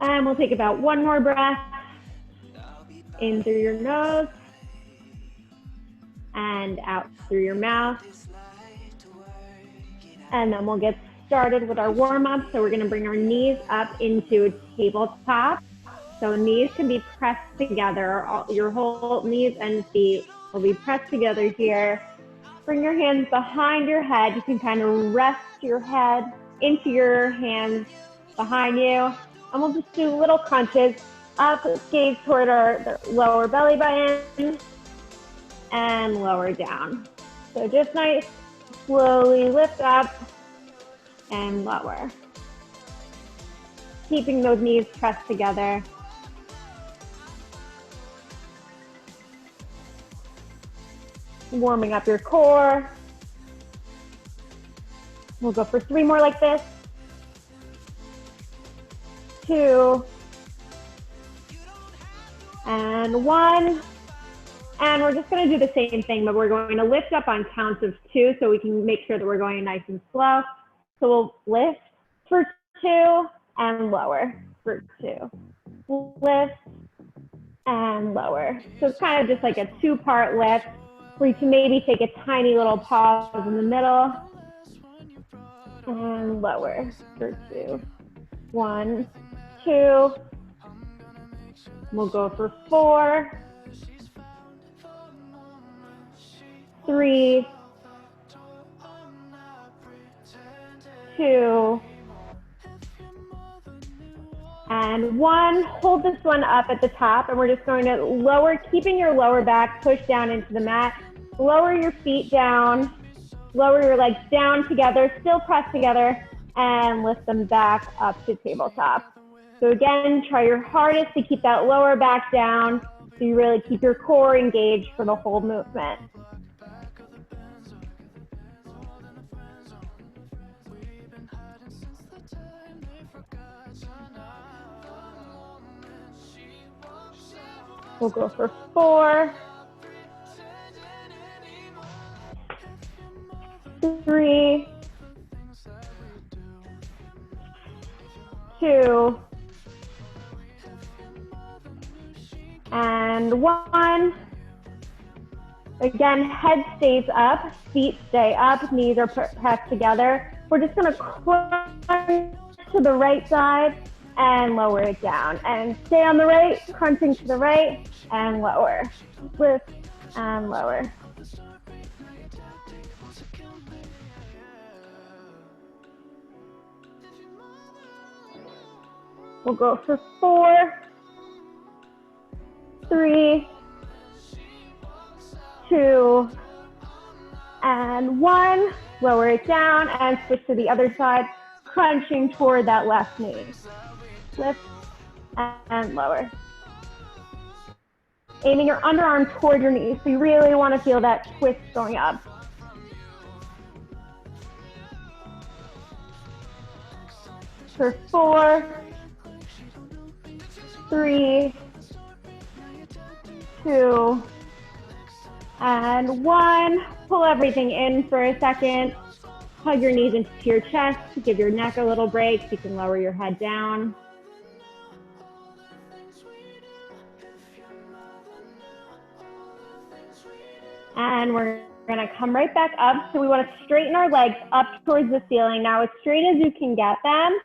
And we'll take about one more breath in through your nose and out through your mouth. And then we'll get started with our warm-up. So we're gonna bring our knees up into a tabletop. So knees can be pressed together. Your whole knees and feet will be pressed together here. Bring your hands behind your head. You can kind of rest your head into your hands behind you. And we'll just do little crunches up, gaze toward our lower belly button and lower down. So just nice, slowly lift up and lower. Keeping those knees pressed together. Warming up your core. We'll go for 3 more like this. 2, and 1. And we're just gonna do the same thing, but we're going to lift up on counts of 2 so we can make sure that we're going nice and slow. So we'll lift for 2 and lower for 2. Lift and lower. So it's kind of just like a 2-part lift where you can maybe take a tiny little pause in the middle and lower for 2. 1, 2. We'll go for 4, 3, 2, and 1. Hold this one up at the top, and we're just going to lower, keeping your lower back pushed down into the mat. Lower your feet down, lower your legs down together, still press together, and lift them back up to tabletop. So again, try your hardest to keep that lower back down so you really keep your core engaged for the whole movement. We'll go for 4, 3, 2, and 1. Again, head stays up, feet stay up, knees are pressed together. We're just gonna crunch to the right side and lower it down. And stay on the right, crunching to the right and lower. Lift and lower. We'll go for 4, 3, 2, and 1. Lower it down and switch to the other side, crunching toward that left knee. Lift and lower. Aiming your underarm toward your knee, so you really want to feel that twist going up. For 4, 3, 2, and 1. Pull everything in for a second. Hug your knees into your chest. Give your neck a little break. You can lower your head down. And we're gonna come right back up. So we wanna straighten our legs up towards the ceiling. Now as straight as you can get them.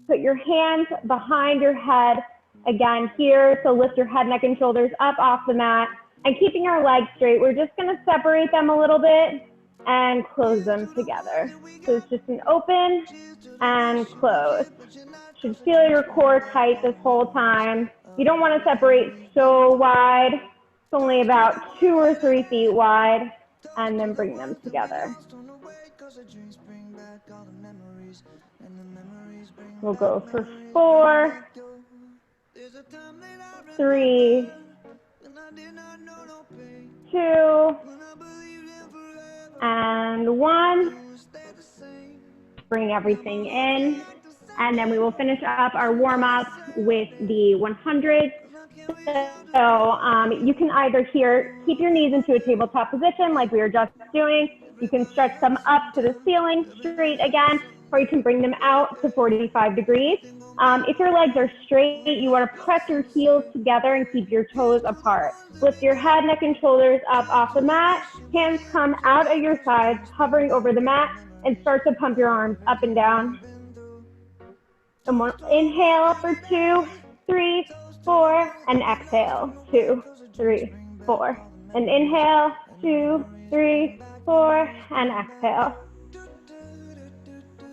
Put your hands behind your head again here. So lift your head, neck, and shoulders up off the mat. And keeping our legs straight, we're just gonna separate them a little bit and close them together. So it's just an open and close. Should feel your core tight this whole time. You don't wanna separate so wide. It's only about 2 or 3 feet wide, and then bring them together. We'll go for 4, 3, 2, and 1. Bring everything in, and then we will finish up our warm-up with the 100. So you can either here keep your knees into a tabletop position like we were just doing, You can stretch them up to the ceiling straight again, or you can bring them out to 45 degrees. If your legs are straight, you want to press your heels together and keep your toes apart. Lift your head, neck, and shoulders up off the mat. Hands come out at your sides, hovering over the mat, and start to pump your arms up and down. And one, inhale for 2, 3, 4, and exhale, 2, 3, 4. And inhale, 2, 3, 4, and exhale.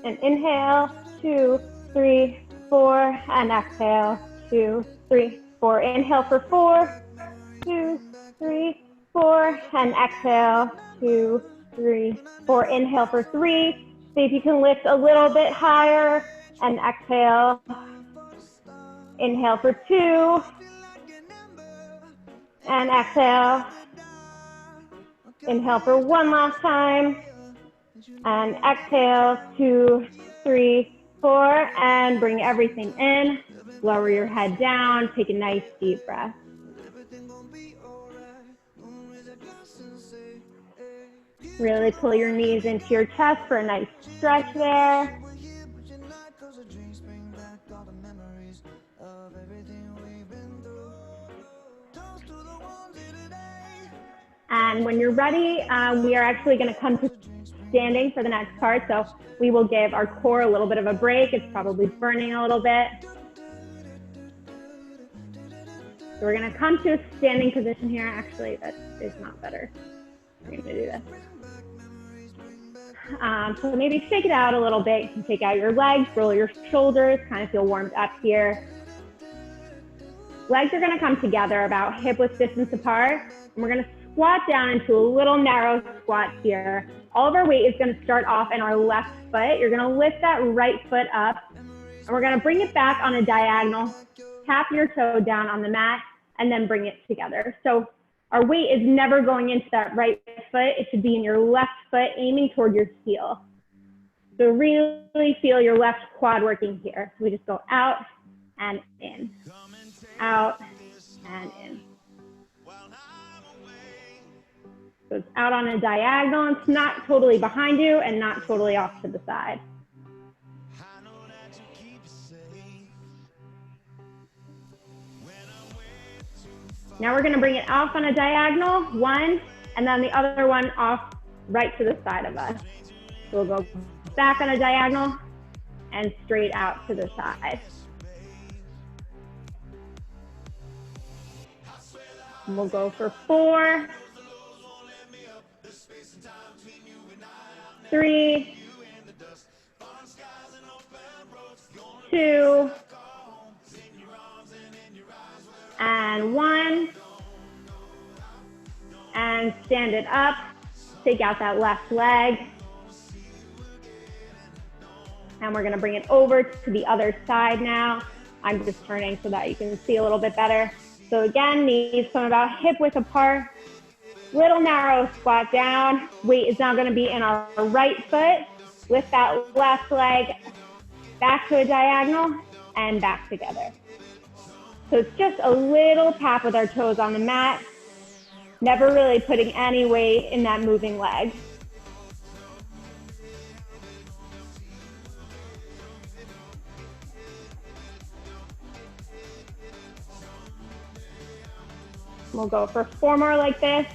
And inhale, 2, 3, 4, and exhale, 2, 3, 4. Inhale for 4, 2, 3, 4, and exhale, 2, 3, 4. Inhale for 3. See if you can lift a little bit higher, and exhale. Inhale for 2, and exhale. Inhale for 1 last time, and exhale, 2, 3, 4, and bring everything in. Lower your head down, take a nice deep breath. Really pull your knees into your chest for a nice stretch there. And when you're ready, we are actually going to come to standing for the next part. So we will give our core a little bit of a break. It's probably burning a little bit. So we're going to come to a standing position here. Actually, that is not better. We're going to do this. So maybe shake it out a little bit. You can take out your legs, roll your shoulders, kind of feel warmed up here. Legs are going to come together about hip-width distance apart. And we're going to squat down into a little narrow squat here. All of our weight is going to start off in our left foot. You're going to lift that right foot up, and we're going to bring it back on a diagonal. Tap your toe down on the mat, and then bring it together. So our weight is never going into that right foot. It should be in your left foot, aiming toward your heel. So really feel your left quad working here. So we just go out and in, out and in. So it's out on a diagonal. It's not totally behind you and not totally off to the side. Now we're going to bring it off on a diagonal, one, and then the other one off right to the side of us. So we'll go back on a diagonal and straight out to the side. And we'll go for 4, 3, 2, and 1, and stand it up. Take out that left leg. And we're gonna bring it over to the other side now. I'm just turning so that you can see a little bit better. So again, knees come about hip width apart. Little narrow squat down. Weight is now gonna be in our right foot. Lift that left leg back to a diagonal and back together. So it's just a little tap with our toes on the mat, never really putting any weight in that moving leg. We'll go for 4 more like this.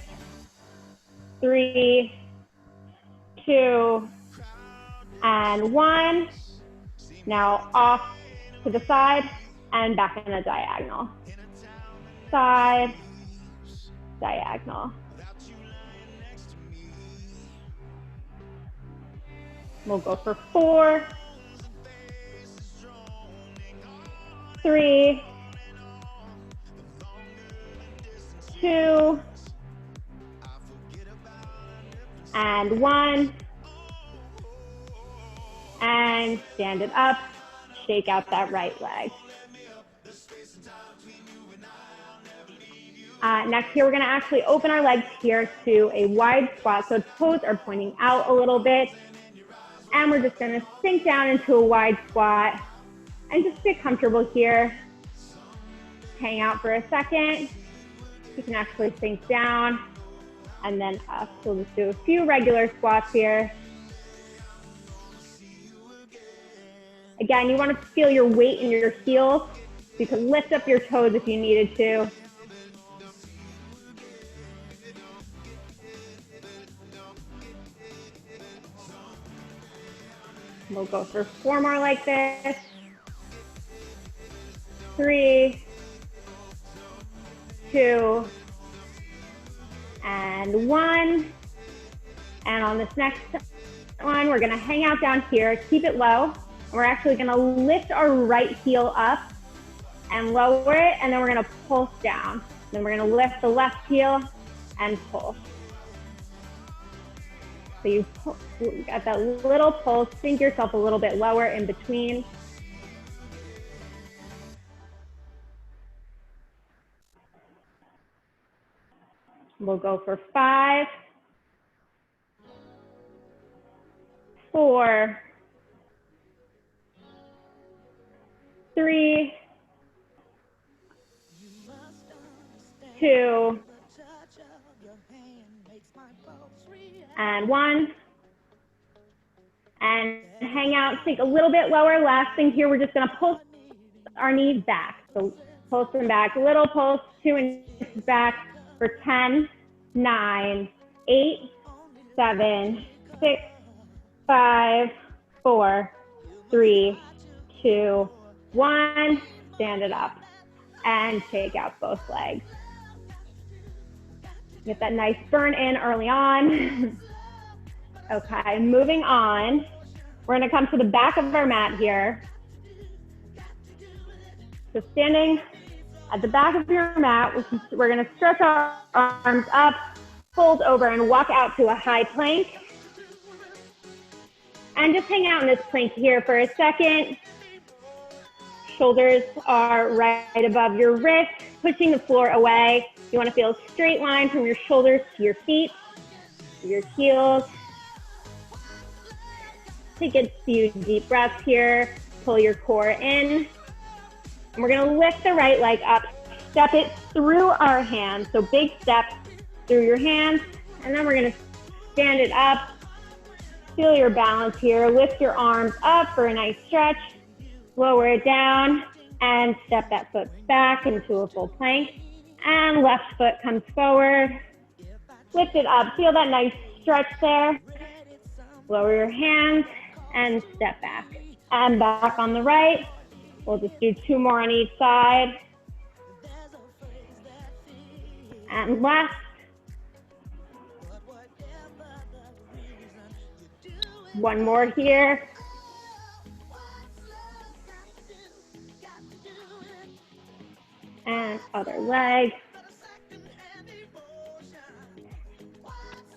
3, 2, and 1. Now off to the side and back in a diagonal. Side, diagonal. We'll go for 4, 3, 2, and 1, and stand it up, shake out that right leg. Next here, we're gonna actually open our legs here to a wide squat, so toes are pointing out a little bit, and we're just gonna sink down into a wide squat, and just get comfortable here. Hang out for a second. You can actually sink down. and then up. So we'll just do a few regular squats here. Again, you want to feel your weight in your heels. You can lift up your toes if you needed to. We'll go for 4 more like this. 3, 2, and 1. And on this next one, we're gonna hang out down here, keep it low. And we're actually gonna lift our right heel up and lower it, and then we're gonna pulse down. Then we're gonna lift the left heel and pulse. So you got that little pulse, sink yourself a little bit lower in between. We'll go for 5, 4, 3, 2, and 1. And hang out, sink a little bit lower. Last thing here, we're just gonna pulse our knees back. So pulse them back, little pulse, 2 inches back for 10, 9, 8, 7, 6, 5, 4, 3, 2, 1. Stand it up and take out both legs. Get that nice burn in early on. Okay, moving on. We're gonna come to the back of our mat here. So standing at the back of your mat, we're gonna stretch our arms up, fold over, and walk out to a high plank. And just hang out in this plank here for a second. Shoulders are right above your wrist, pushing the floor away. You wanna feel a straight line from your shoulders to your feet, to your heels. Take a few deep breaths here, pull your core in. And we're gonna lift the right leg up, step it through our hands. So big step through your hands, and then we're gonna stand it up. Feel your balance here, lift your arms up for a nice stretch, lower it down, and step that foot back into a full plank. And left foot comes forward, lift it up, feel that nice stretch there. Lower your hands and step back. And back on the right. We'll just do 2 more on each side. And left. One more here. And other leg.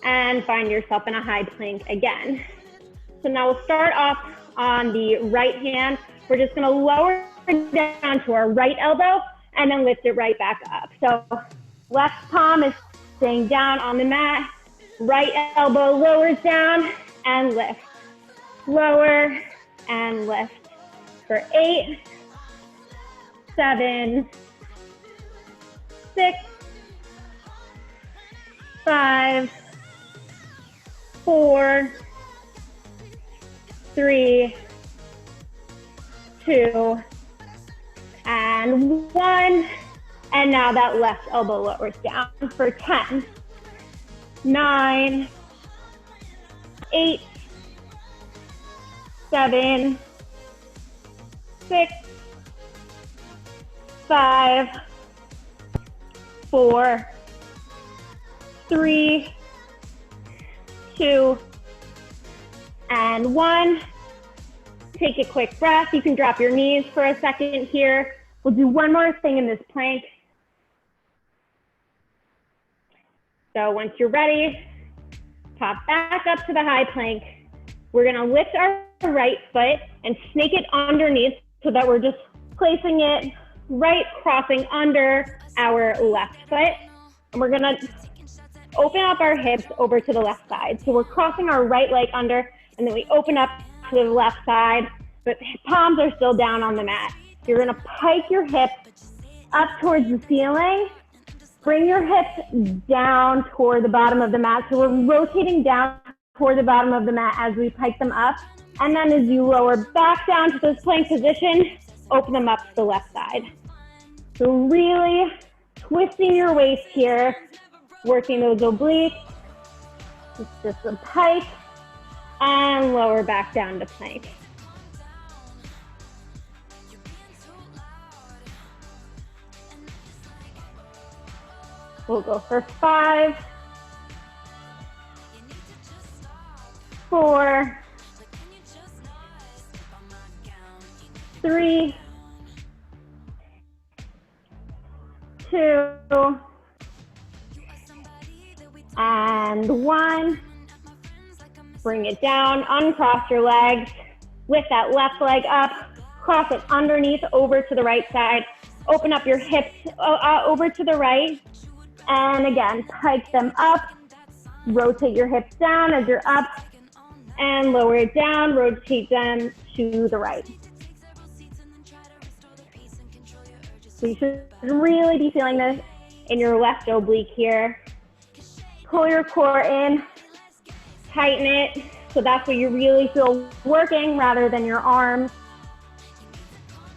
And find yourself in a high plank again. So now we'll start off on the right hand. We're just gonna lower down to our right elbow and then lift it right back up. So left palm is staying down on the mat, right elbow lowers down and lift. Lower and lift for 8, 7, 6, 5, 4, 3, 2, and 1. And now that left elbow lowers down for 10, 9, 8, 7, 6, 5, 4, 3, 2, and 1. Take a quick breath. You can drop your knees for a second here. We'll do one more thing in this plank. So once you're ready, pop back up to the high plank. We're gonna lift our right foot and snake it underneath so that we're just placing it right, crossing under our left foot. And we're gonna open up our hips over to the left side. So we're crossing our right leg under, and then we open up to the left side, but palms are still down on the mat. You're gonna pike your hips up towards the ceiling Bring your hips down toward the bottom of the mat. So we're rotating down toward the bottom of the mat as we pike them up. And then as you lower back down to this plank position, open them up to the left side. So really twisting your waist here, working those obliques. It's just a pike and lower back down to plank. We'll go for 5, 4, 3, 2, and 1. Bring it down, uncross your legs, lift that left leg up, cross it underneath over to the right side, open up your hips over to the right, and again, pike them up, rotate your hips down as you're up, and lower it down, rotate them to the right. So you should really be feeling this in your left oblique here. Pull your core in, tighten it, so that's what you really feel working rather than your arms.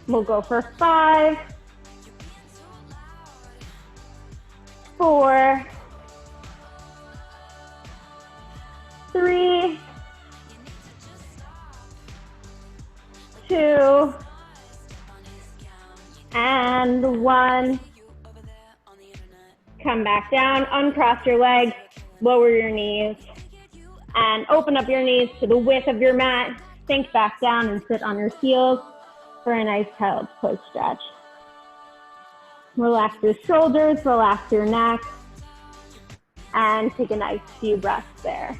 We'll go for 5, 4, 3, 2, and 1. Come back down, uncross your legs, lower your knees, and open up your knees to the width of your mat. Sink back down and sit on your heels for a nice child's pose stretch. Relax your shoulders, relax your neck, and take a nice few breaths there.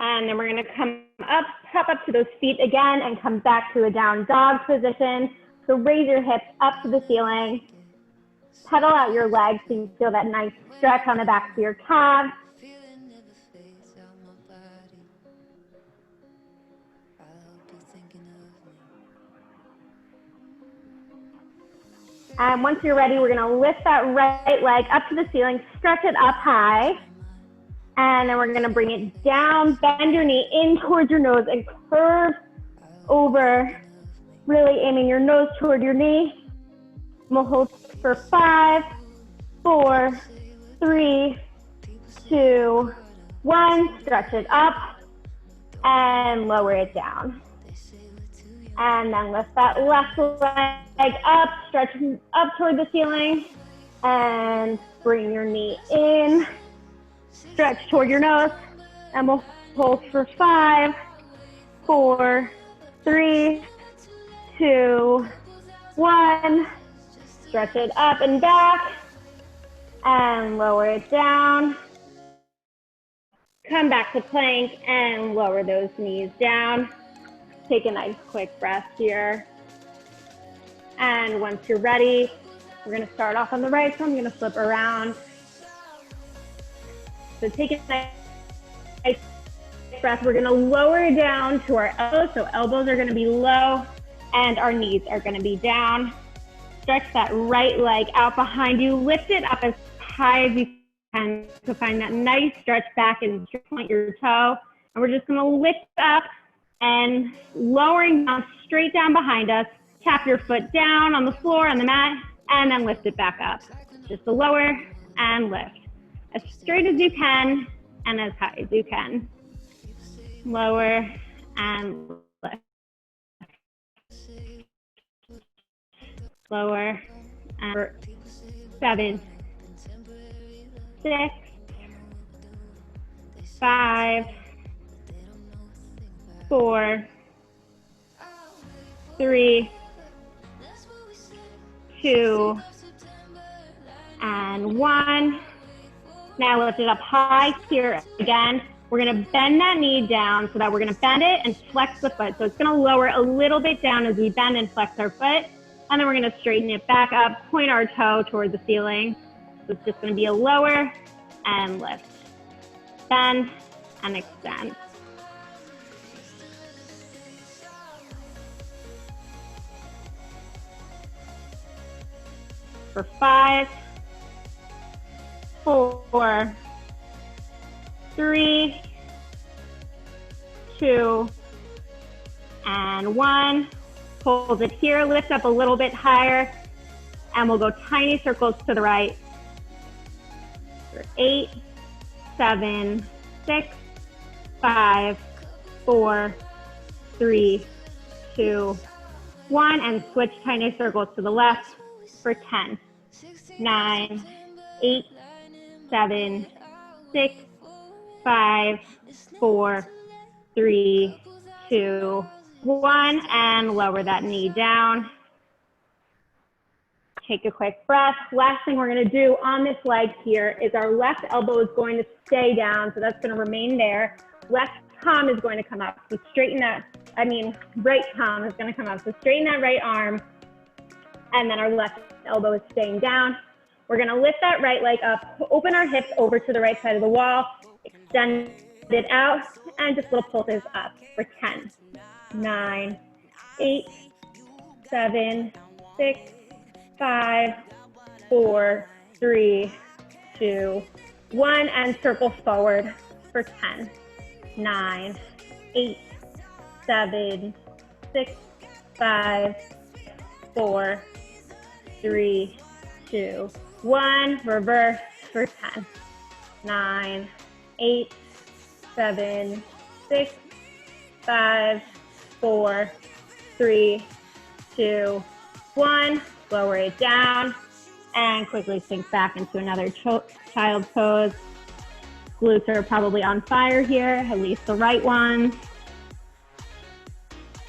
And then we're gonna come up, hop up to those feet again and come back to a down dog position. So raise your hips up to the ceiling. Pedal out your legs so you feel that nice stretch on the backs of your calves. And once you're ready, we're gonna lift that right leg up to the ceiling, stretch it up high. And then we're gonna bring it down, bend your knee in towards your nose and curve over, really aiming your nose toward your knee. We'll hold for 5, 4, 3, 2, 1. Stretch it up and lower it down. And then lift that left leg up, stretch up toward the ceiling, and bring your knee in. Stretch toward your nose, and we'll hold for 5, 4, 3, 2, 1. Stretch it up and back, and lower it down. Come back to plank and lower those knees down. Take a nice quick breath here. And once you're ready, we're gonna start off on the right, so I'm gonna flip around. So take a nice breath. We're gonna lower down to our elbows. So elbows are gonna be low and our knees are gonna be down. Stretch that right leg out behind you. Lift it up as high as you can to find that nice stretch back and point your toe. And we're just gonna lift up and lowering down straight down behind us. Tap your foot down on the floor, on the mat, and then lift it back up. Just to lower and lift. As straight as you can and as high as you can. Lower and lift. Lower and 7, 6, 5, 4, 3, 2, and 1. Now lift it up high here again. We're gonna bend that knee down so that we're gonna bend it and flex the foot. So it's gonna lower a little bit down as we bend and flex our foot. And then we're gonna straighten it back up, point our toe towards the ceiling. So it's just gonna be a lower and lift. Bend and extend. For 5, 4, 3, 2, and 1. Hold it here, lift up a little bit higher, and we'll go tiny circles to the right. For 8, 7, 6, 5, 4, 3, 2, 1, and switch tiny circles to the left for 10, 9, 8, 7, 6, 5, 4, 3, 2, 1, and lower that knee down. Take a quick breath. Last thing we're gonna do on this leg here is our left elbow is going to stay down, so that's gonna remain there. Left thumb is going to come up, so straighten that, right thumb is gonna come up. So straighten that right arm, and then our left elbow is staying down. We're gonna lift that right leg up, open our hips over to the right side of the wall, extend it out, and just little pulses up for 10, 9, 8, 7, 6, 5, 4, 3, 2, 1, and circle forward for 10, 9, 8, 7, 6, 5, 4, 3, 2, 1, reverse for 10, 9, 8, 7, 6, 5, 4, 3, 2, 1. Lower it down and quickly sink back into another child pose. Glutes are probably on fire here, at least the right ones.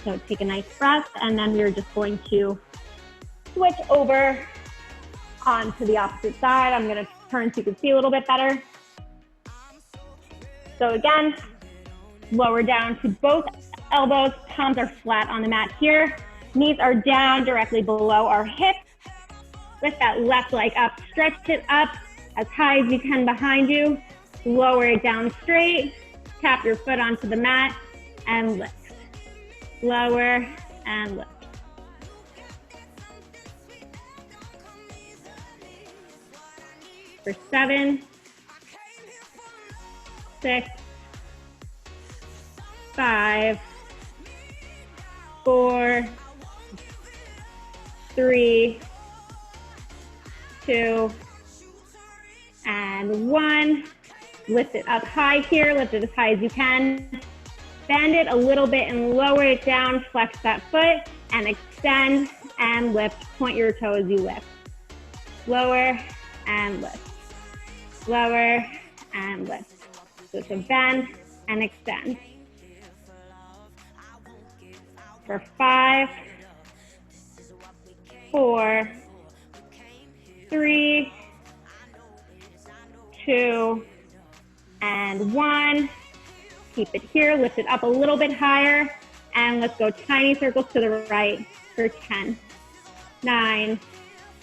So take a nice breath, and then we're just going to switch over onto the opposite side. I'm gonna turn so you can see a little bit better. So again, lower down to both elbows, palms are flat on the mat here. Knees are down directly below our hips. Lift that left leg up, stretch it up as high as you can behind you. Lower it down straight, tap your foot onto the mat, and lift. Lower and lift. For 7, 6, 5, 4, 3, 2, and 1. Lift it up high here, lift it as high as you can. Bend it a little bit and lower it down, flex that foot, and extend and lift. Point your toe as you lift. Lower and lift. Lower and lift. So it's a bend and extend. For 5, 4, 3, 2, and 1. Keep it here, lift it up a little bit higher, and let's go tiny circles to the right for 10, 9,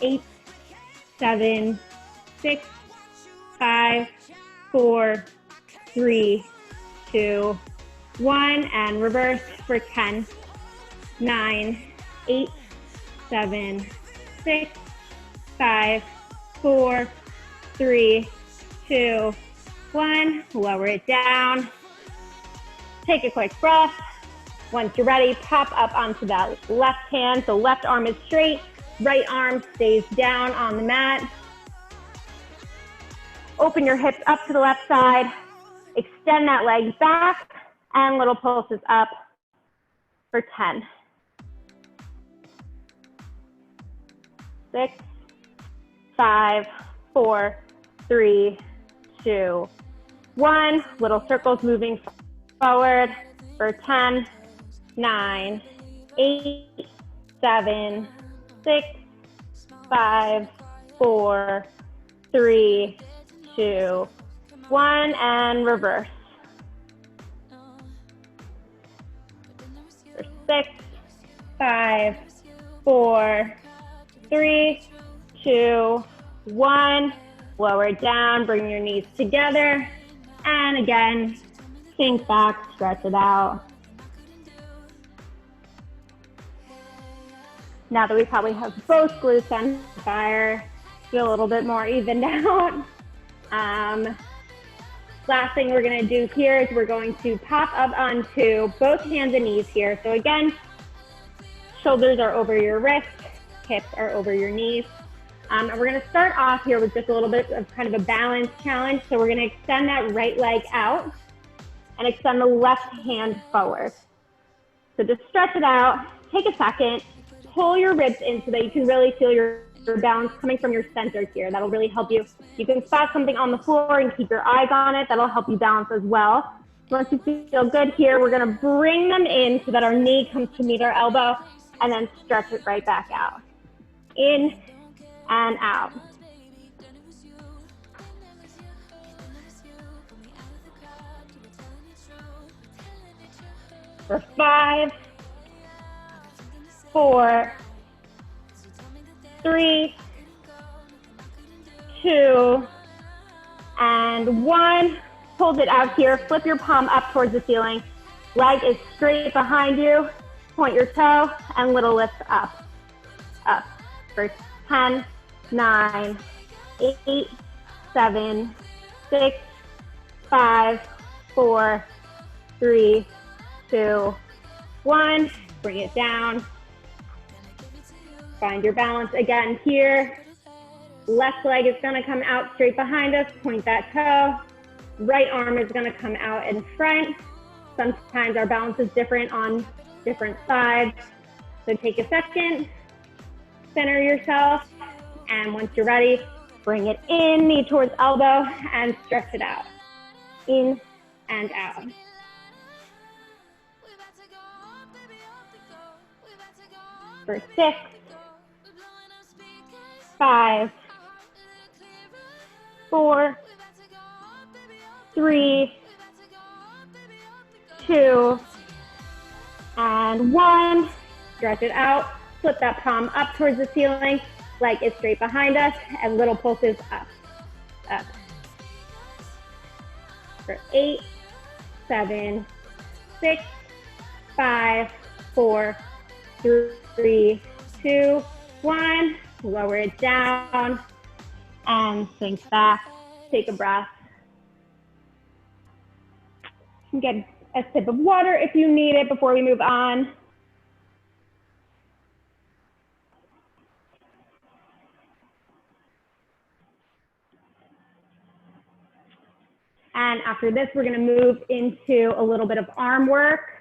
8, 7, 6, 5, 4, 3, 2, 1, and reverse for 10, 9, 8, 7, 6, 5, 4, 3, 2, 1. Lower it down. Take a quick breath. Once you're ready, pop up onto that left hand. So left arm is straight, right arm stays down on the mat. Open your hips up to the left side. Extend that leg back and little pulses up for 10, 6, 5, 4, 3, 2, 1. Little circles moving forward for 10, 9, 8, 7, 6, 5, 4, 3, 2, 1, and reverse. For 6, 5, 4, 3, 2, 1. Lower it down, bring your knees together. And again, sink back, stretch it out. Now that we probably have both glutes on fire, feel a little bit more evened out. Last thing we're gonna do here is we're going to pop up onto both hands and knees here. So again, shoulders are over your wrists, hips are over your knees. And we're gonna start off here with just a little bit of kind of a balance challenge. So we're gonna extend that right leg out and extend the left hand forward. So just stretch it out, take a second, pull your ribs in so that you can really feel your balance coming from your center here. That'll really help you. You can spot something on the floor and keep your eyes on it. That'll help you balance as well. Once you feel good here, we're gonna bring them in so that our knee comes to meet our elbow and then stretch it right back out. In and out. For 5, 4, 3, 2, and 1. Hold it out here. Flip your palm up towards the ceiling. Leg is straight behind you. Point your toe and little lift up. Up. For 10, 9, 8, 7, 6, 5, 4, 3, 2, 1. Bring it down. Find your balance again here. Left leg is gonna come out straight behind us. Point that toe. Right arm is gonna come out in front. Sometimes our balance is different on different sides. So take a second, center yourself, and once you're ready, bring it in, knee towards elbow, and stretch it out. In and out. For 6, 5, 4, 3, 2, and 1. Stretch it out. Flip that palm up towards the ceiling. Leg is straight behind us, and little pulses up, up. For 8, 7, 6, 5, 4, 3, 2, 1. Lower it down and sink back. Take a breath. Get a sip of water if you need it before we move on. And after this, we're going to move into a little bit of arm work.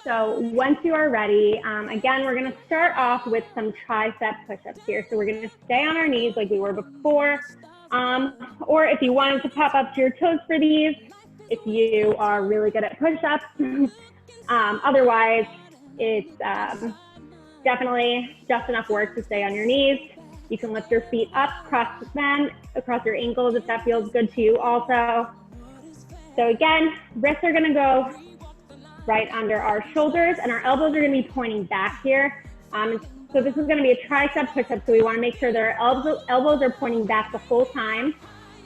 So once you are ready, again, we're gonna start off with some tricep push-ups here. So we're gonna stay on our knees like we were before. Or if you wanted to pop up to your toes for these, if you are really good at push-ups. Otherwise, it's definitely just enough work to stay on your knees. You can lift your feet up, cross them across your ankles if that feels good to you also. So again, wrists are gonna go right under our shoulders, and our elbows are going to be pointing back here. So this is going to be a tricep push-up, so we want to make sure that our elbows are pointing back the whole time.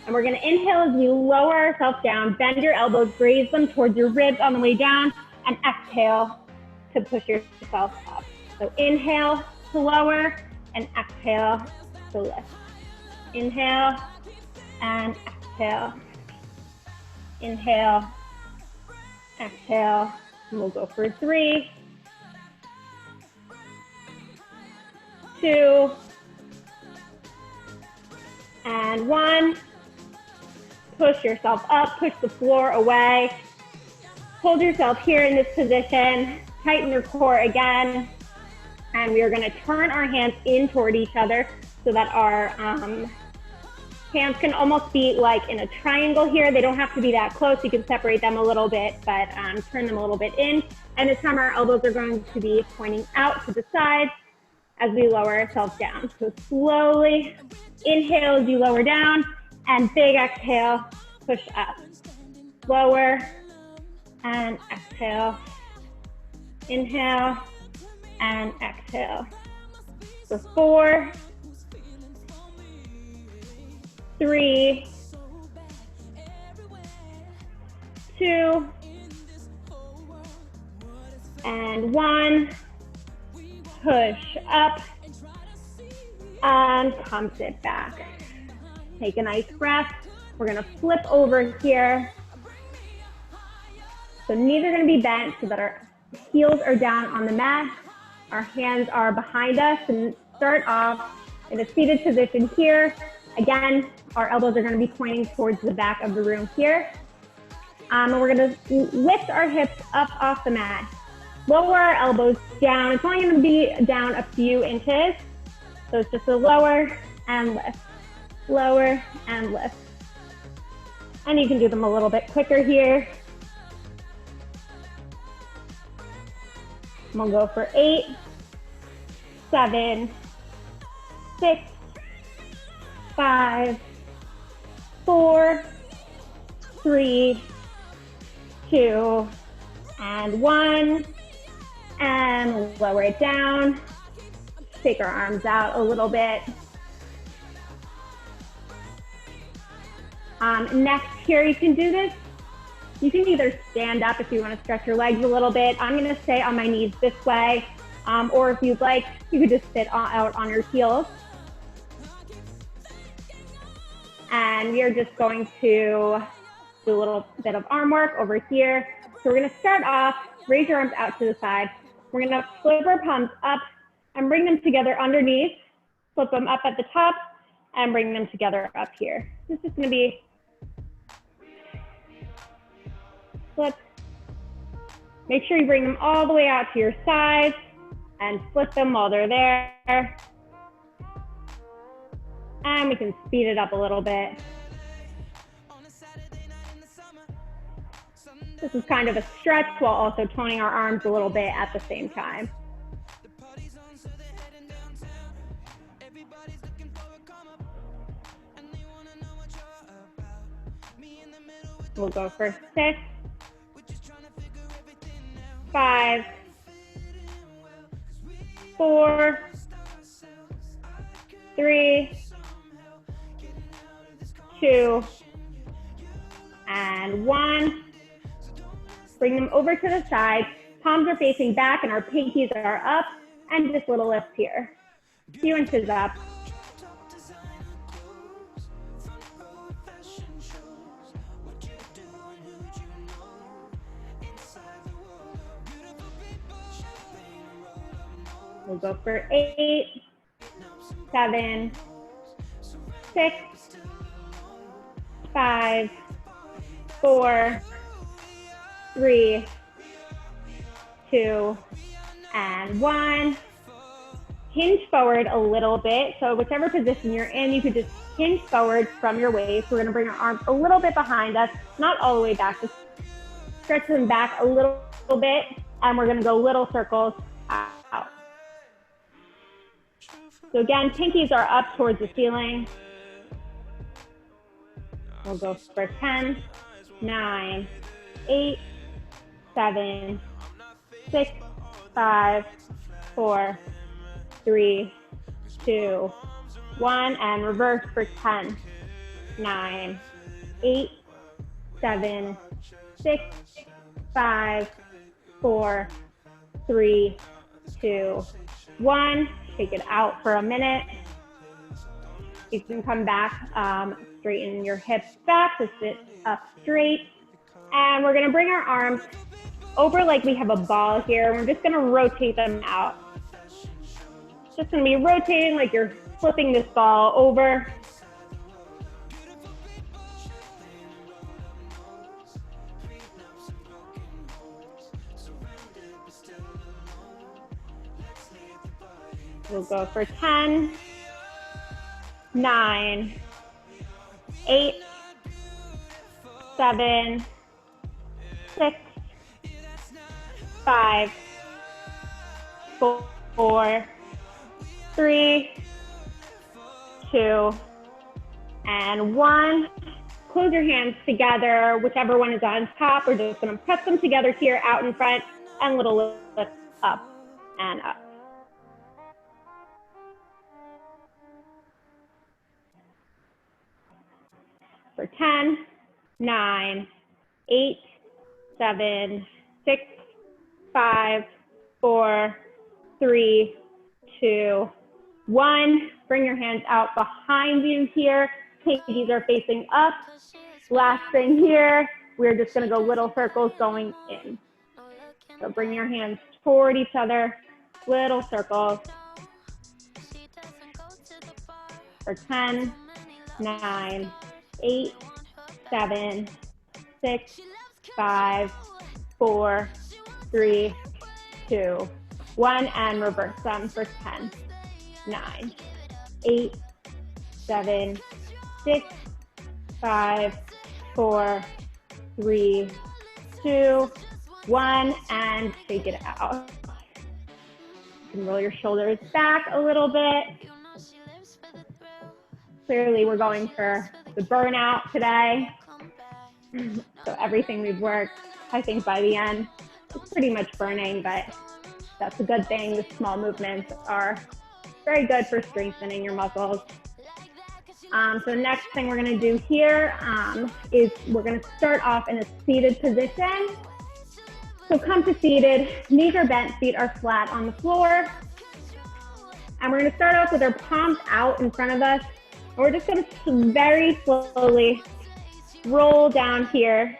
And we're going to inhale as we lower ourselves down, bend your elbows, raise them towards your ribs on the way down, and exhale to push yourself up. So inhale to lower, and exhale to lift. Inhale and exhale. Inhale, exhale. We'll go for 3, 2, and 1. Push yourself up, push the floor away. Hold yourself here in this position. Tighten your core again. And we are going to turn our hands in toward each other so that our hands can almost be like in a triangle here. They don't have to be that close. You can separate them a little bit, but turn them a little bit in. And this time our elbows are going to be pointing out to the side as we lower ourselves down. So slowly inhale as you lower down, and big exhale, push up. Lower and exhale. Inhale and exhale. For 4, 3, 2, and 1. Push up and come sit back. Take a nice breath. We're gonna flip over here. So knees are gonna be bent so that our heels are down on the mat. Our hands are behind us, and start off in a seated position here. Again, our elbows are gonna be pointing towards the back of the room here. And we're gonna lift our hips up off the mat. Lower our elbows down. It's only gonna be down a few inches. So it's just a lower and lift, lower and lift. And you can do them a little bit quicker here. We'll go for 8, 7, 6, 5, 4, 3, 2, and 1. And lower it down. Take our arms out a little bit. Next here, you can do this. You can either stand up if you want to stretch your legs a little bit. I'm going to stay on my knees this way. Or if you'd like, you could just sit out on your heels. And we are just going to do a little bit of arm work over here. So we're going to start off, raise your arms out to the side. We're going to flip our palms up and bring them together underneath. Flip them up at the top and bring them together up here. This is going to be flip. Make sure you bring them all the way out to your sides and flip them while they're there. And we can speed it up a little bit. This is kind of a stretch while also toning our arms a little bit at the same time. We'll go for 6, 5, 4, 3, 2, and 1. Bring them over to the side. Palms are facing back and our pinkies are up, and just little lift here. A few inches up. We'll go for 8, 7, 6, 5, 4, 3, 2, and 1. Hinge forward a little bit. So whichever position you're in, you could just hinge forward from your waist. We're gonna bring our arms a little bit behind us, not all the way back, just stretch them back a little bit, and we're gonna go little circles out. So again, pinkies are up towards the ceiling. We'll go for 10, 9, 8, 7, 6, 5, 4, 3, 2, 1, and reverse for 10, 9, 8, 7, 6, 5, 4, 3, 2, 1. Take it out for a minute. You can come back, straighten your hips back to sit up straight. And we're gonna bring our arms over like we have a ball here. We're just gonna rotate them out. Just gonna be rotating like you're flipping this ball over. We'll go for 10, 9, 8, 7, 6, 5, 4, 3, 2, and 1. close your hands together, whichever one is on top. We're just gonna press them together here out in front and little lift up and up. For 10, 9, 8, 7, 6, 5, 4, 3, 2, 1. Bring your hands out behind you here. Pinkies are facing up. Last thing here, we're just gonna go little circles going in. So bring your hands toward each other, little circles. For 10, 9, 8, 7, 6, 5, 4, 3, 2, 1, and reverse them for 10, 9, 8, 7, 6, 5, 4, 3, 2, 1, and shake it out. You can roll your shoulders back a little bit. Clearly, we're going for the burnout today. So everything we've worked, I think by the end, it's pretty much burning, but that's a good thing. The small movements are very good for strengthening your muscles. So the next thing we're gonna do here is we're gonna start off in a seated position. So come to seated, knees are bent, feet are flat on the floor. And we're gonna start off with our palms out in front of us. And we're just gonna very slowly roll down here,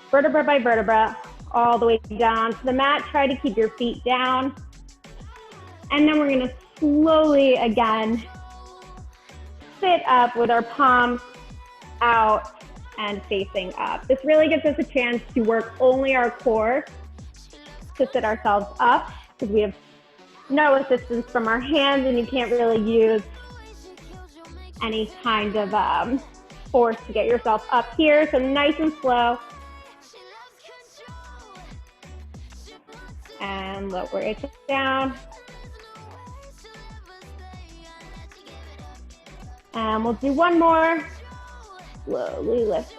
vertebra by vertebra, all the way down to the mat. Try to keep your feet down. And then we're gonna slowly again sit up with our palms out and facing up. This really gives us a chance to work only our core to sit ourselves up, because we have no assistance from our hands and you can't really use any kind of force to get yourself up here. So nice and slow. And lower it down. And we'll do one more. Slowly lift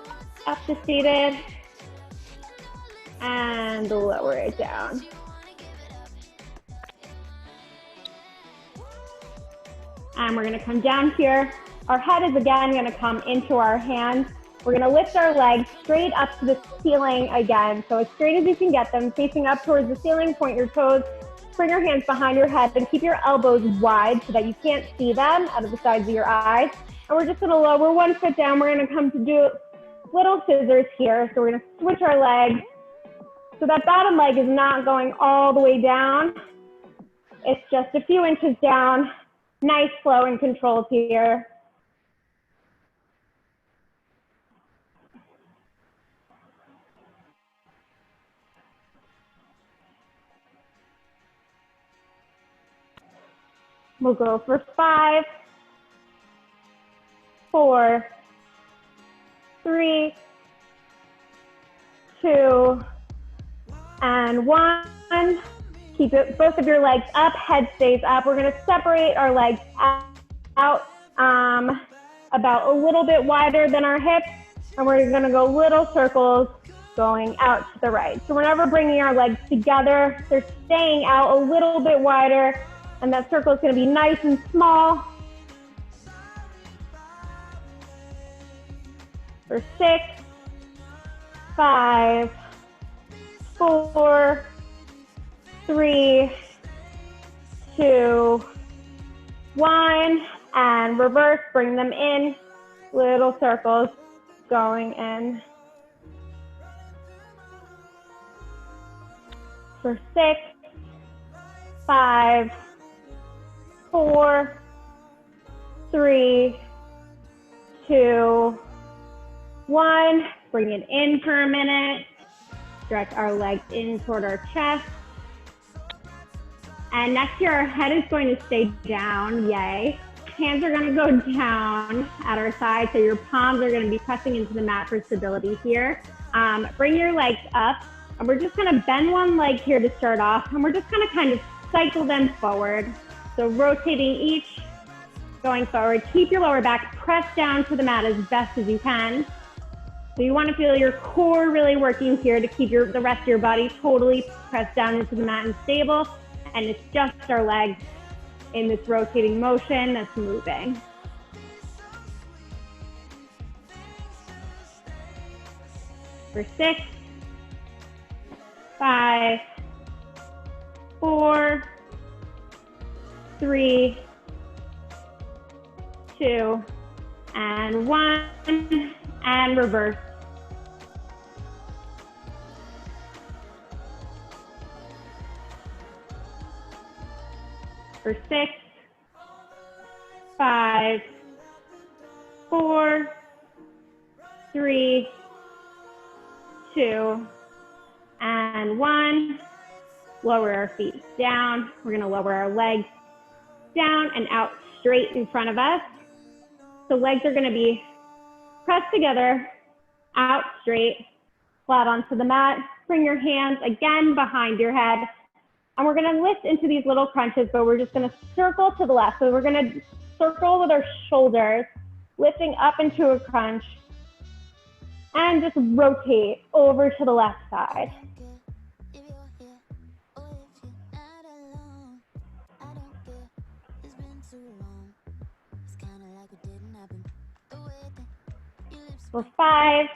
up to seated. And lower it down. And we're gonna come down here. Our head is again gonna come into our hands. We're gonna lift our legs straight up to the ceiling again. So as straight as you can get them, facing up towards the ceiling, point your toes, bring your hands behind your head and keep your elbows wide so that you can't see them out of the sides of your eyes. And we're just gonna lower one foot down. We're gonna come to do little scissors here. So we're gonna switch our legs. So that bottom leg is not going all the way down. It's just a few inches down. Nice, slow, and controlled here. We'll go for 5, 4, 3, 2, and 1. Keep it, both of your legs up, head stays up. We're gonna separate our legs out about a little bit wider than our hips, and we're gonna go little circles going out to the right. So we're never bringing our legs together. They're staying out a little bit wider, and that circle is gonna be nice and small. For 6, 5, 4, 3, 2, 1, and reverse, bring them in, little circles going in. For 6, 5, 4, 3, 2, 1. Bring it in for a minute. Stretch our legs in toward our chest. And next here, our head is going to stay down, yay. Hands are gonna go down at our side, so your palms are gonna be pressing into the mat for stability here. Bring your legs up, and we're just gonna bend one leg here to start off, and we're just gonna kind of cycle them forward. So rotating each going forward. Keep your lower back pressed down to the mat as best as you can. So you want to feel your core really working here to keep the rest of your body totally pressed down into the mat and stable. And it's just our legs in this rotating motion that's moving. For 6, 5, 4, 3, 2, and 1, and reverse. For 6, 5, 4, 3, 2, and 1. Lower our feet down. We're going to lower our legs down and out straight in front of us. So legs are going to be pressed together, out straight, flat onto the mat. Bring your hands again behind your head. And we're going to lift into these little crunches, but we're just going to circle to the left. So we're going to circle with our shoulders, lifting up into a crunch, and just rotate over to the left side. For 5,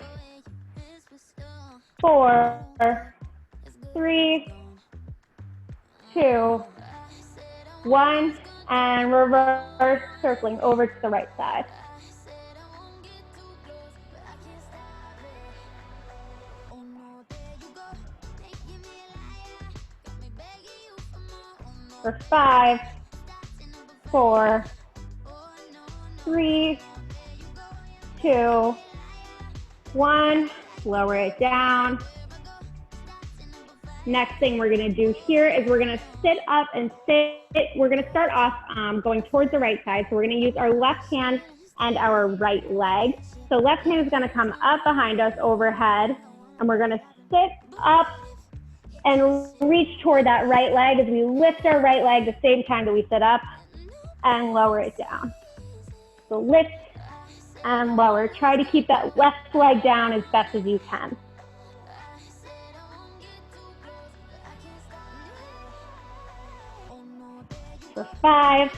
4, 3, 2, 1, and reverse, circling over to the right side. For 5, 4, 3, 2, 1, lower it down. Next thing we're going to do here is we're going to sit up and sit. We're going to start off going towards the right side. So we're going to use our left hand and our right leg. So left hand is going to come up behind us overhead, and we're going to sit up and reach toward that right leg as we lift our right leg the same time that we sit up, and lower it down. So lift and lower. Try to keep that left leg down as best as you can. For 5,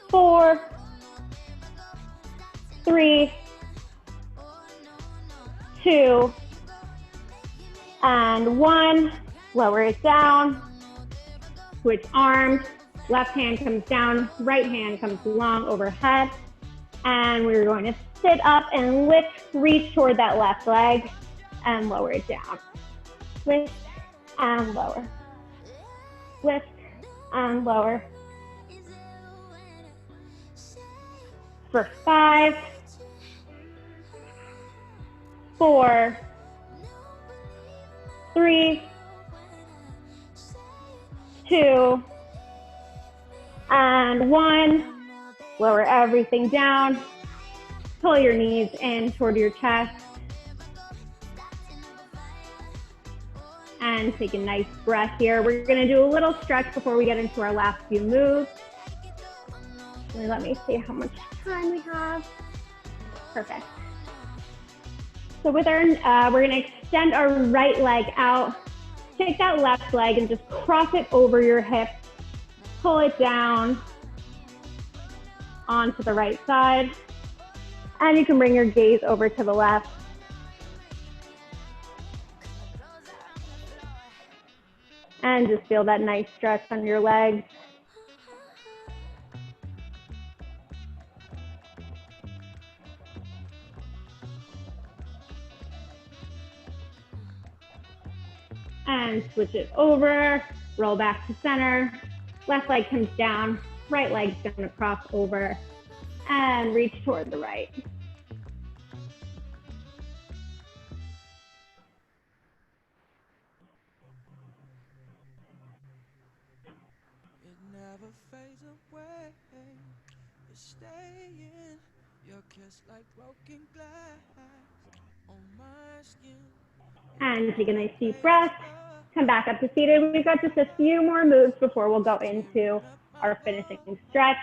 4, 3, 2, and 1. Lower it down. Switch arms. Left hand comes down, right hand comes long overhead. And we're going to sit up and lift, reach toward that left leg, and lower it down. Lift and lower. Lift and lower. For 5, 4, 3, 2, and 1. Lower everything down. Pull your knees in toward your chest. And take a nice breath here. We're going to do a little stretch before we get into our last few moves. Let me see how much time we have. Perfect. So with our, we're going to extend our right leg out. Take that left leg and just cross it over your hip. Pull it down onto the right side. And you can bring your gaze over to the left. And just feel that nice stretch on your legs. And switch it over, roll back to center. Left leg comes down, right leg's gonna cross over and reach toward the right. It never fades away. It's staying. Your kiss like broken glass on my skin. And take a nice deep breath. Come back up to seated. We've got just a few more moves before we'll go into our finishing stretch.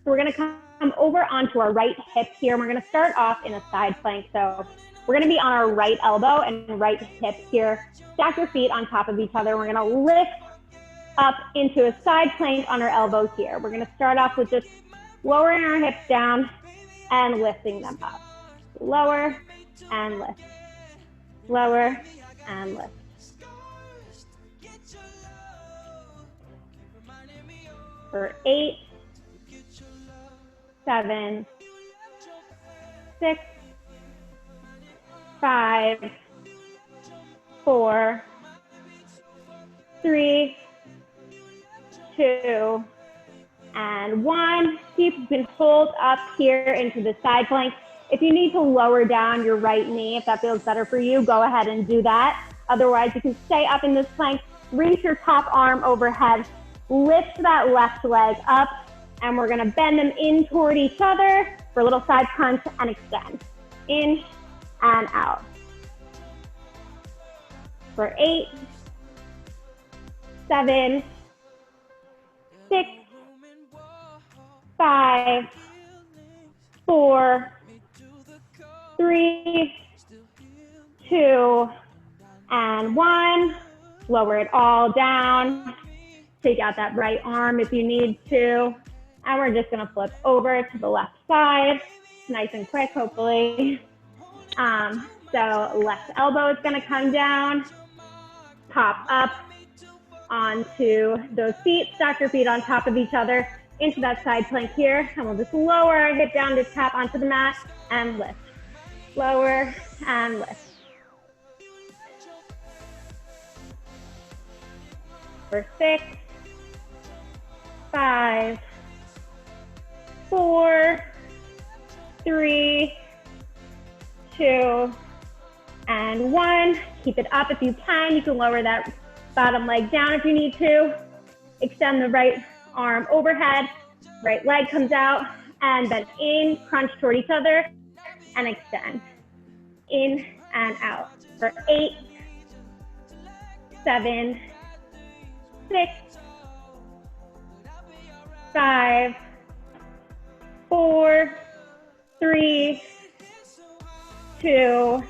So we're gonna come over onto our right hip here. And we're gonna start off in a side plank. So we're gonna be on our right elbow and right hip here. Stack your feet on top of each other. We're gonna lift up into a side plank on our elbow here. We're gonna start off with just lowering our hips down and lifting them up. Lower and lift. Lower and lift. For 8, 7, 6, 5, 4, 3, 2, and 1. You can hold up here into the side plank. If you need to lower down your right knee, if that feels better for you, go ahead and do that. Otherwise, you can stay up in this plank, reach your top arm overhead, lift that left leg up, and we're gonna bend them in toward each other for a little side crunch and extend. In and out. For 8, 7, 6, 5, 4, 3, 2, and 1. Lower it all down. Take out that right arm if you need to. And we're just gonna flip over to the left side. Nice and quick, hopefully. So left elbow is gonna come down, pop up onto those feet, stack your feet on top of each other into that side plank here. And we'll just lower our hip down to tap onto the mat and lift. Lower and lift. For 6, 5, 4, 3, 2, and 1. Keep it up if you can. You can lower that bottom leg down if you need to. Extend the right arm overhead. Right leg comes out and bend in, crunch toward each other, and extend. In and out. For 8, 7, 6, 5, 4, 3, 2,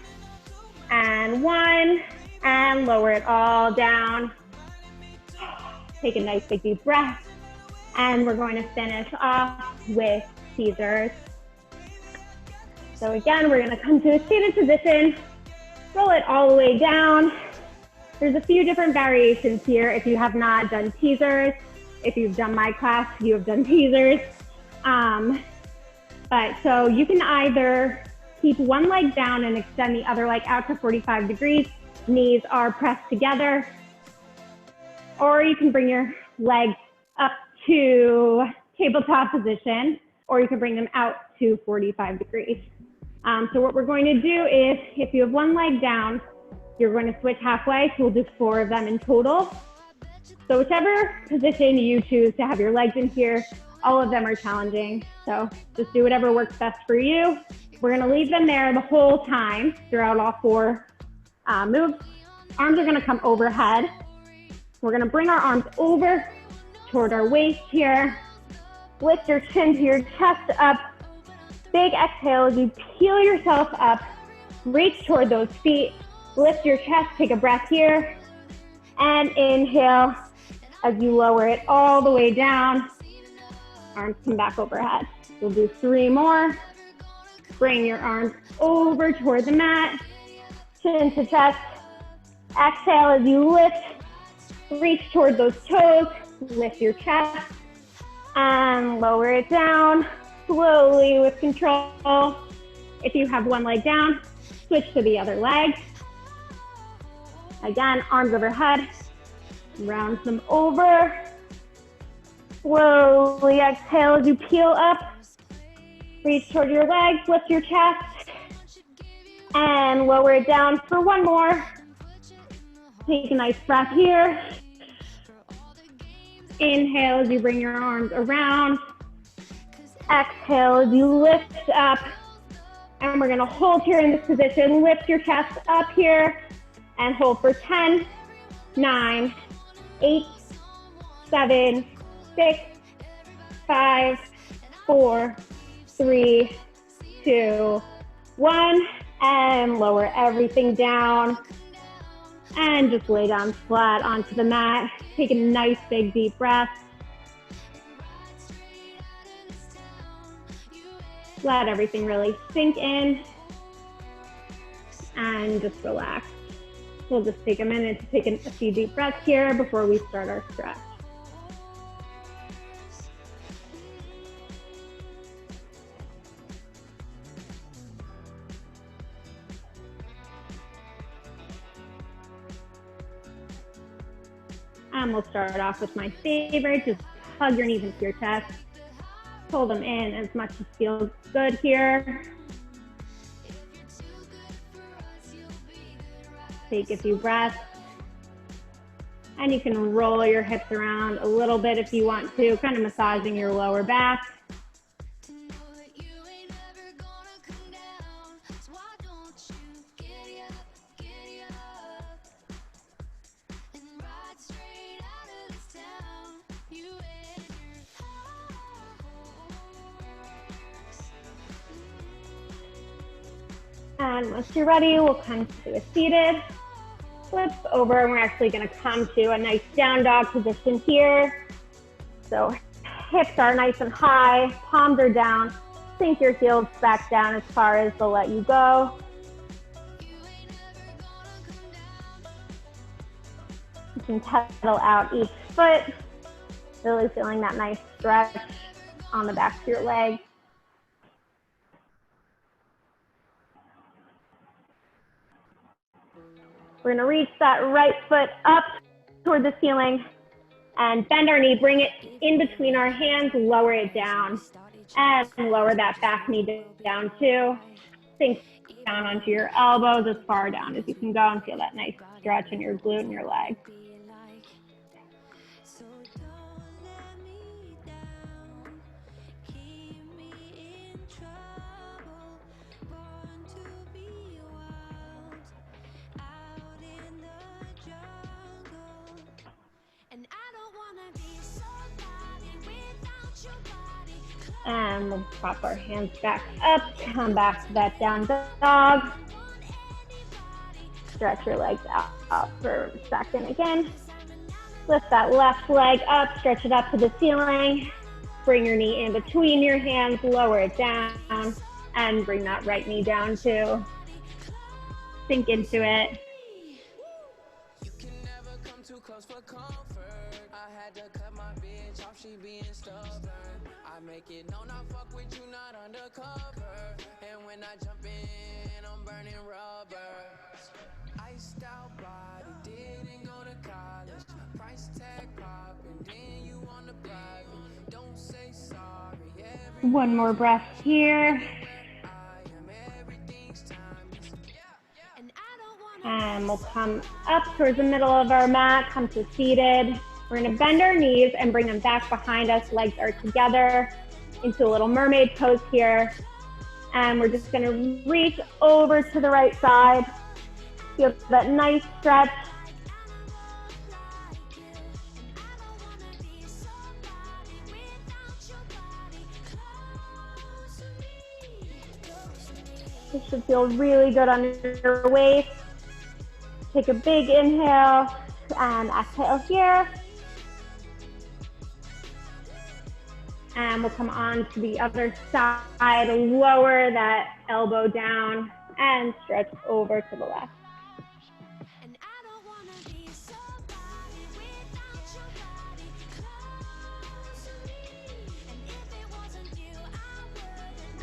and 1. And lower it all down. Take a nice big deep breath. And we're going to finish off with Caesars. So again, we're going to come to a seated position. Roll it all the way down. There's a few different variations here. If you have not done teasers, if you've done my class, you have done teasers. But so you can either keep one leg down and extend the other leg out to 45 degrees. Knees are pressed together. Or you can bring your legs up to tabletop position, or you can bring them out to 45 degrees. So what we're going to do is, if you have one leg down, you're going to switch halfway, so we'll do 4 of them in total. So whichever position you choose to have your legs in here, all of them are challenging. So just do whatever works best for you. We're gonna leave them there the whole time throughout all 4 moves. Arms are gonna come overhead. We're gonna bring our arms over toward our waist here. Lift your chin to your chest up. Big exhale as you peel yourself up. Reach toward those feet. Lift your chest, take a breath here. And inhale as you lower it all the way down. Arms come back overhead. We'll do 3 more. Bring your arms over toward the mat. Chin to chest. Exhale as you lift. Reach toward those toes. Lift your chest. And lower it down slowly with control. If you have one leg down, switch to the other leg. Again, arms overhead. Round them over. Slowly exhale as you peel up. Reach toward your legs, lift your chest. And lower it down for 1 more. Take a nice breath here. Inhale as you bring your arms around. Exhale as you lift up. And we're gonna hold here in this position. Lift your chest up here and hold for 10, 9, 8, 7, 6, 5, 4, 3, 2, 1, and lower everything down. And just lay down flat onto the mat. Take a nice big deep breath. Let everything really sink in and just relax. We'll just take a minute to take a few deep breaths here before we start our stretch. And we'll start off with my favorite, just hug your knees into your chest. Pull them in as much as feels good here. Take a few breaths. And you can roll your hips around a little bit if you want to, kind of massaging your lower back. And once you're ready, we'll come to a seated. Flip over, and we're actually going to come to a nice down dog position here. So hips are nice and high, palms are down. Sink your heels back down as far as they'll let you go. You can pedal out each foot, really feeling that nice stretch on the back of your leg. We're gonna reach that right foot up toward the ceiling and bend our knee, bring it in between our hands, lower it down, and lower that back knee down too. Sink down onto your elbows as far down as you can go and feel that nice stretch in your glute and your leg. And we'll prop our hands back up, come back to that down dog. Stretch your legs out for a second again. Lift that left leg up, stretch it up to the ceiling. Bring your knee in between your hands, lower it down, and bring that right knee down too. Sink into it. You can never come too close for comfort. I had to cut my bitch off, she being stubborn. I make it known I fuck with you, not undercover. And when I jump in, I'm burning rubber. Iced out body, didn't go to college. Price tag popping, then you on the private. Don't say sorry. One more breath here. And we'll come up towards the middle of our mat, come to seated. We're gonna bend our knees and bring them back behind us. Legs are together into a little mermaid pose here. And we're just gonna reach over to the right side. Feel that nice stretch. This should feel really good on your waist. Take a big inhale and exhale here. And we'll come on to the other side, lower that elbow down and stretch over to the left.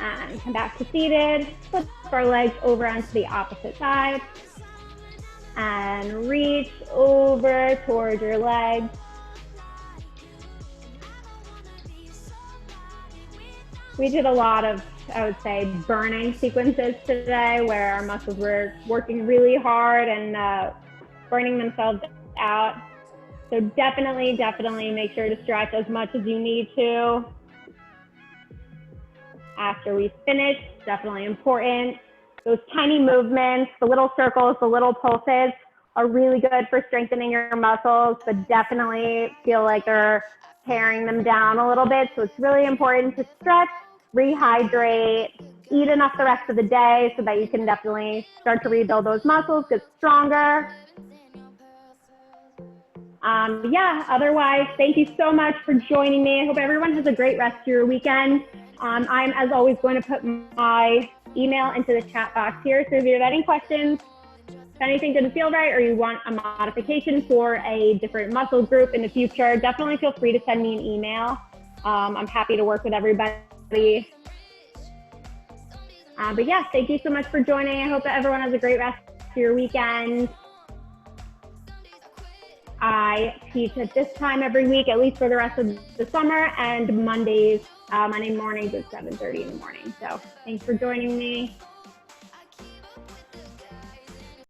And come back to seated. Flip our legs over onto the opposite side. And reach over towards your legs. We did a lot of, I would say, burning sequences today where our muscles were working really hard and burning themselves out. So definitely make sure to stretch as much as you need to. After we finish, definitely important. Those tiny movements, the little circles, the little pulses are really good for strengthening your muscles, but definitely feel like they're tearing them down a little bit. So it's really important to stretch, rehydrate, eat enough the rest of the day so that you can definitely start to rebuild those muscles, get stronger. Yeah, otherwise, thank you so much for joining me. I hope everyone has a great rest of your weekend. I'm, as always, going to put my email into the chat box here. So if you have any questions, if anything didn't feel right, or you want a modification for a different muscle group in the future, definitely feel free to send me an email. I'm happy to work with everybody. But yeah, thank you so much for joining. I hope that everyone has a great rest of your weekend. I teach at this time every week, at least for the rest of the summer, and Monday mornings at 7:30 in the morning. So thanks for joining me.